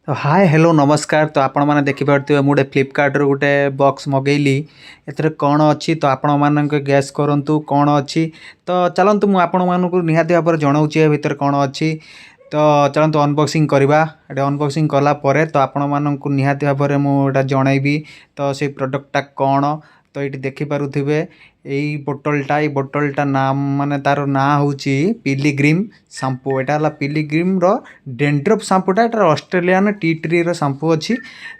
तो hi hello नमस्कार। तो आपण मैंने देखिपे मुझे फ्लिपकार्ट रू गोटे बॉक्स मगेली एथरे कौन अच्छी तो आपण मान गैस करूँ कौन अच्छी। तो चलतु मुझे आपण मानक निहाती भाव में जनाऊँगी ए भितर कौन अच्छी। तो चलतु अनबॉक्सिंग करवा। ये अनबॉक्सिंग कलापर तो आपण मानक निहाती भाव में मुझे जनइबी तो से प्रोडक्टा कौन। तो ये देखिपे यही बोटलटा नाम माने तार ना हूँ पिलीग्रीम शैम्पू। यहाँ है पिलीग्रीम डेंड्रफ शैम्पूटा ये ऑस्ट्रेलियन टी ट्री शैम्पू अच्छी।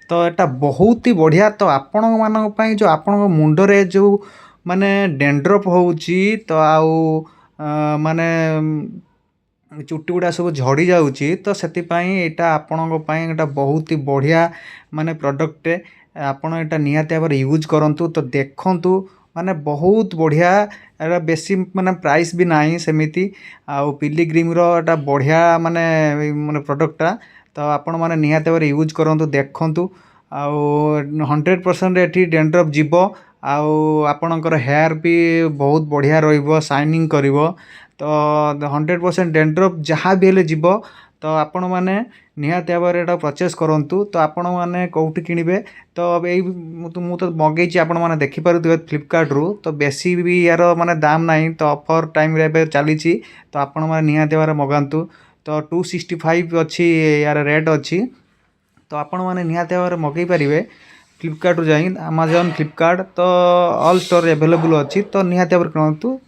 तो यहाँ बहुत ही बढ़िया। तो आपण मानी जो आपण मुंडरे जो माने डेंड्रफ होची तो आउ माने चुट्टी गुड़ा सब झड़ी जाऊँगी। तो से यहाँ आपण बहुत ही बढ़िया माने प्रोडक्ट आपण यहाँ निहाती भाव यूज करूँ। तो देखु माने बहुत बढ़िया एटा बेसी माने प्राइस भी नहीं सेमिति आउ पिलीग्रीम एटा बढ़िया माने माने प्रोडक्टटा। तो आपण माने निहाती भाव यूज करूँ देखु आउ 100% एटी डेंड्रफ जीव आउ आपणकर हेयर भी बहुत बढ़िया रहिबो शाइनिंग करिवो। तो 100% डेंड्रफ जहाँ भी हेले जीव। तो आपण मैंने निहाती भाव में परचेस करूँ। तो आपण मैंने कौटी किणवे तो यही तो मगई आपण मैंने देखिपे फ्लिपकार्ट रू। तो बेसी भी यार माने दाम नहीं तो ऑफर टाइम रे चली। तो आपण मैंने निहाती भाव मगातु। तो 265 अच्छी यार रेट अच्छी। तो आपण मैंने निहाती भाव में मगई पारे फ्लिपकार्ट रू जाई अमेजन फ्लिपकार्ट तो ऑल स्टोर एवेलेबल अच्छी। तो निहाती भाव किणतु।